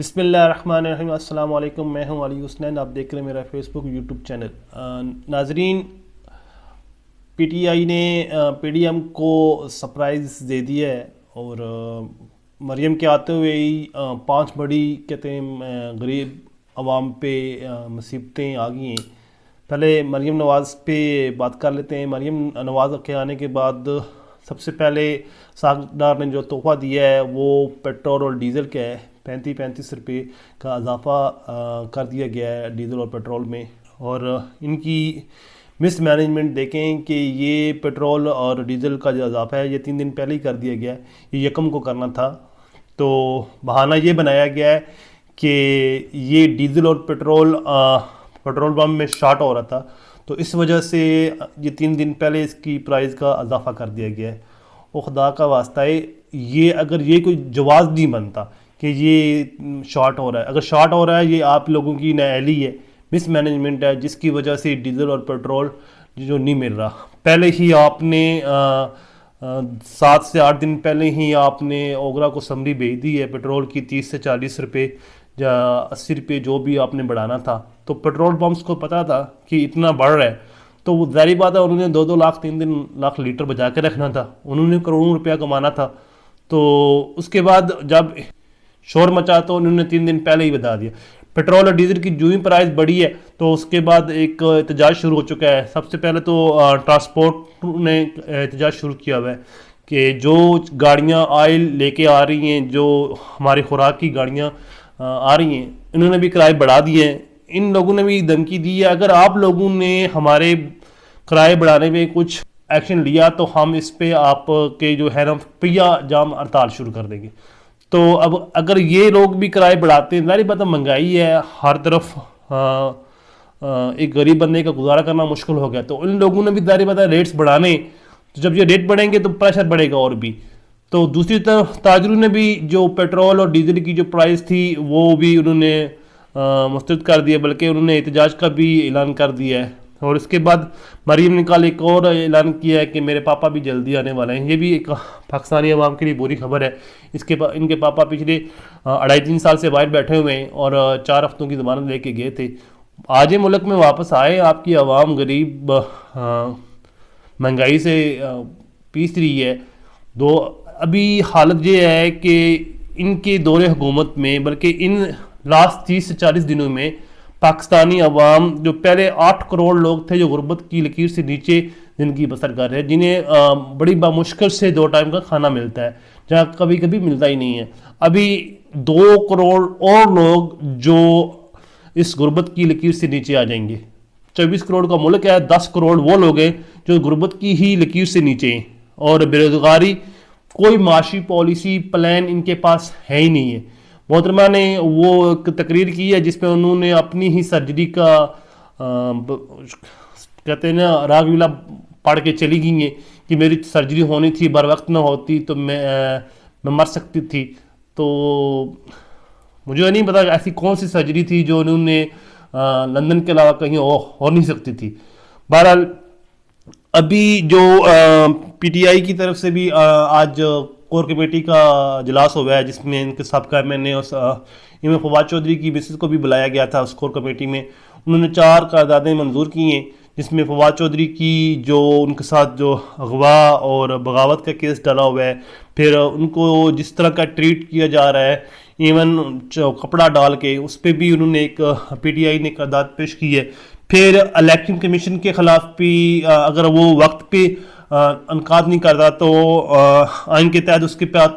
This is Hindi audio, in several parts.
बिस्मिल्लाहिर्रहमानिर्रहीम। अस्सलाम वालेकुम। मैं हूं अली हुसनैन। आप देख रहे हैं मेरा फेसबुक यूट्यूब चैनल। नाजरीन, पीटीआई ने पीडीएम को सरप्राइज़ दे दिया है और मरियम के आते हुए ही पांच बड़ी कहते हैं गरीब आवाम पे मुसीबतें आ गई हैं। पहले मरियम नवाज़ पे बात कर लेते हैं। मरियम नवाज़ के आने के बाद सबसे पहले सागदार ने जो तोहफ़ा दिया है वो पेट्रोल और डीज़ल का है। 35 रुपये का इजाफ़ा कर दिया गया है डीज़ल और पेट्रोल में। और इनकी मिस मैनेजमेंट देखें कि ये पेट्रोल और डीज़ल का जो इजाफ़ा है ये 3 दिन पहले ही कर दिया गया है, ये यकम को करना था। तो बहाना ये बनाया गया है कि ये डीज़ल और पेट्रोल पंप में शॉर्ट हो रहा था, तो इस वजह से ये 3 दिन पहले इसकी प्राइस का इजाफ़ा कर दिया गया है। वो खुदा का वास्ता है, ये अगर ये कोई जवाज़ नहीं बनता कि ये शॉर्ट हो रहा है। अगर शॉर्ट हो रहा है ये आप लोगों की नाअहली है, मिस मैनेजमेंट है, जिसकी वजह से डीज़ल और पेट्रोल जो नहीं मिल रहा। पहले ही आपने 7 से 8 दिन पहले ही आपने ओगरा को समरी भेज दी है पेट्रोल की 30 से 40 रुपये या 80 रुपये जो भी आपने बढ़ाना था। तो पेट्रोल पंप्स को पता था कि इतना बढ़ रहा है, तो वो ज़ाहिर बात है उन्होंने 2-2 लाख 3-3 लाख लीटर बचा के रखना था, उन्होंने करोड़ों रुपया कमाना था। तो उसके बाद जब शोर मचा तो उन्होंने 3 दिन पहले ही बता दिया। पेट्रोल और डीजल की जो ही प्राइस बढ़ी है तो उसके बाद एक एहतजाज शुरू हो चुका है। सबसे पहले तो ट्रांसपोर्ट ने एहतजाज शुरू किया हुआ है कि जो गाड़ियां ऑयल लेके आ रही हैं, जो हमारी खुराक की गाड़ियां आ रही हैं, इन्होंने भी किराए बढ़ा दिए हैं। इन लोगों ने भी धमकी दी है, अगर आप लोगों ने हमारे किराए बढ़ाने में कुछ एक्शन लिया तो हम इस पे आपके जो है ना पहिया जाम हड़ताल शुरू कर देंगे। तो अब अगर ये लोग भी किराए बढ़ाते हैं, ज़ाहिर बात है महंगाई है हर तरफ, एक गरीब बंदे का गुजारा करना मुश्किल हो गया, तो इन लोगों ने भी ज़ाहिर बात है रेट्स बढ़ाने। तो जब ये रेट बढ़ेंगे तो प्रेशर बढ़ेगा और भी। तो दूसरी तरफ ताजरों ने भी जो पेट्रोल और डीजल की जो प्राइस थी वो भी उन्होंने मुस्तरद कर दिया, बल्कि उन्होंने एहतजाज का भी ऐलान कर दिया है। और इसके बाद मरीम ने कल एक और ऐलान किया है कि मेरे पापा भी जल्दी आने वाले हैं। ये भी एक पाकिस्तानी अवाम के लिए बुरी खबर है। इनके पापा पिछले 2.5-3 साल से बाहर बैठे हुए हैं और 4 हफ्तों की ज़मानत लेके गए थे। आज ये मुल्क में वापस आए, आपकी आवाम गरीब महंगाई से पीस रही है। दो अभी हालत ये है कि इनके दौरे हुकूमत में, बल्कि इन लास्ट 30 से 40 दिनों में पाकिस्तानी अवाम, जो पहले 8 करोड़ लोग थे जो गुर्बत की लकीर से नीचे ज़िंदगी बसर कर रहे हैं, जिन्हें बड़ी बामुश्किल से 2 टाइम का खाना मिलता है, जहाँ कभी कभी मिलता ही नहीं है, अभी 2 करोड़ और लोग जो इस गुर्बत की लकीर से नीचे आ जाएंगे। 24 करोड़ का मुल्क है, 10 करोड़ वो लोग हैं जो गुर्बत की ही लकीर से नीचे हैं। और बेरोज़गारी, कोई माशी पॉलिसी प्लान इनके पास है ही नहीं है। मोहतरमा ने वो एक तकरीर की है जिसमें उन्होंने अपनी ही सर्जरी का कहते हैं ना रागविला पढ़ के चली गई हैं कि मेरी सर्जरी होनी थी, बर वक्त ना होती तो मैं मर सकती थी। तो मुझे नहीं पता ऐसी कौन सी सर्जरी थी जो उन्होंने लंदन के अलावा कहीं हो नहीं सकती थी। बहरहाल अभी जो पीटीआई की तरफ से भी आज कोर कमेटी का इजलास हुआ है, जिसमें इनके सबका एमएनए और इमाम फवाद चौधरी की मिसेस को भी बुलाया गया था उस कोर कमेटी में। उन्होंने 4 करारदादें मंजूर की हैं, जिसमें फवाद चौधरी की जो उनके साथ जो अगवा और बगावत का केस डाला हुआ है, फिर उनको जिस तरह का ट्रीट किया जा रहा है, इवन कपड़ा डाल के, उस पर भी उन्होंने एक पीटीआई ने करारदाद पेश की है। फिर इलेक्शन कमीशन के ख़िलाफ़ भी अगर वो वक्त पे अनकाद नहीं करता तो आइन के तहत उसके तहत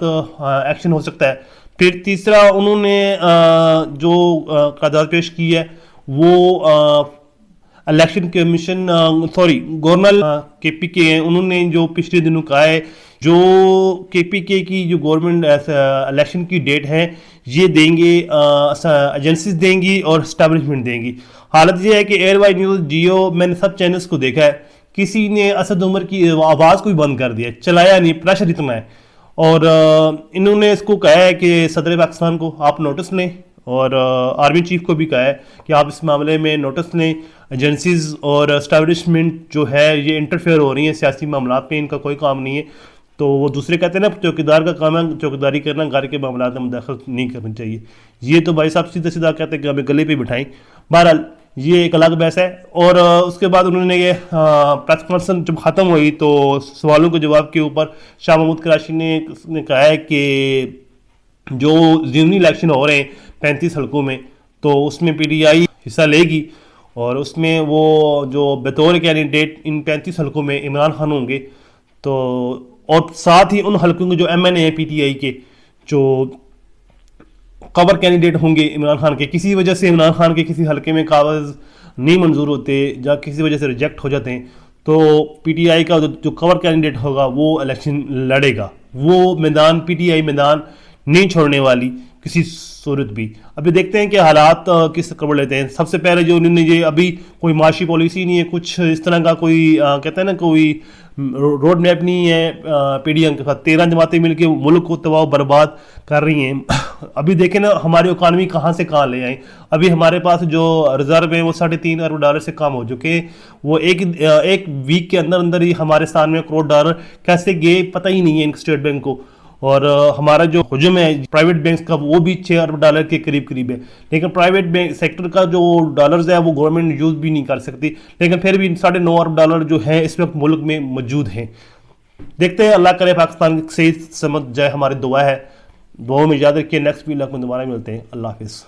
एक्शन हो सकता है। फिर तीसरा उन्होंने जो करारदाद पेश की है वो इलेक्शन कमीशन गवर्नर केपीके हैं, उन्होंने जो पिछले दिनों कहा है जो केपीके की जो गवर्नमेंट इलेक्शन की डेट है ये देंगे, एजेंसीज देंगी और स्टैब्लिशमेंट देंगी। हालत ये है कि एयरवाई न्यूज़, जियो, मैंने सब चैनल्स को देखा है, किसी ने असद उमर की आवाज़ को भी बंद कर दिया, चलाया नहीं, प्रेशर इतना है। और इन्होंने इसको कहा है कि सदर पाकिस्तान को आप नोटिस लें, और आर्मी चीफ को भी कहा है कि आप इस मामले में नोटिस लें। एजेंसीज और एस्टैब्लिशमेंट जो है ये इंटरफेयर हो रही हैं सियासी मामलात में, इनका कोई काम नहीं है। तो वो दूसरे कहते हैं ना, चौकीदार का काम है चौकीदारी करना, घर के मामला में मुदाखलत नहीं करनी चाहिए। ये तो भाई साहब सीधा सीधा कहते हैं कि हमें गले पे बिठाएं। बहरहाल ये एक अलग बहस है। और उसके बाद उन्होंने ये प्रेस कॉन्फ्रेंस जब ख़त्म हुई तो सवालों के जवाब के ऊपर शाह महमूद कराची ने कहा है कि जो ज़मीनी इलेक्शन हो रहे हैं 35 हलकों में, तो उसमें पीटीआई हिस्सा लेगी और उसमें वो जो बतौर कैंडिडेट इन 35 हलकों में इमरान खान होंगे। तो और साथ ही उन हलकों के जो एमएनए है पीटीआई के, जो कवर कैंडिडेट होंगे इमरान खान के, किसी वजह से इमरान खान के किसी हलके में कागज नहीं मंजूर होते या किसी वजह से रिजेक्ट हो जाते हैं, तो पीटीआई का जो कवर कैंडिडेट होगा वो इलेक्शन लड़ेगा। वो मैदान पीटीआई मैदान नहीं छोड़ने वाली किसी सूरत भी। अभी देखते हैं कि हालात किस कवर लेते हैं। सबसे पहले जो उन्होंने ये अभी कोई माशी पॉलिसी नहीं है, कुछ इस तरह का कोई कहते हैं ना कोई रोड मैप नहीं है पीडीएम के साथ। 13 जमातें मिलकर मुल्क को तबाह बर्बाद कर रही हैं। अभी देखें ना हमारी इकानमी कहाँ से कहाँ ले आई। अभी हमारे पास जो रिजर्व है वो $3.5 अरब से कम हो चुके हैं। वो एक वीक के अंदर अंदर ही हमारे स्थान में $1 करोड़ कैसे गए पता ही नहीं है स्टेट बैंक को। और हमारा जो हजम है प्राइवेट बैंक्स का वो भी $6 अरब के करीब करीब है। लेकिन प्राइवेट बैंक सेक्टर का जो डॉलर्स है वो गवर्नमेंट यूज़ भी नहीं कर सकती, लेकिन फिर भी $9.5 अरब जो है इस वक्त मुल्क में मौजूद हैं। देखते हैं, अल्लाह करे पाकिस्तान सही समझ जाए, हमारी दुआ है। दुआ में याद रखिए। नेक्स्ट वीडियो में दोबारा मिलते हैं। अल्लाह हाफिज़।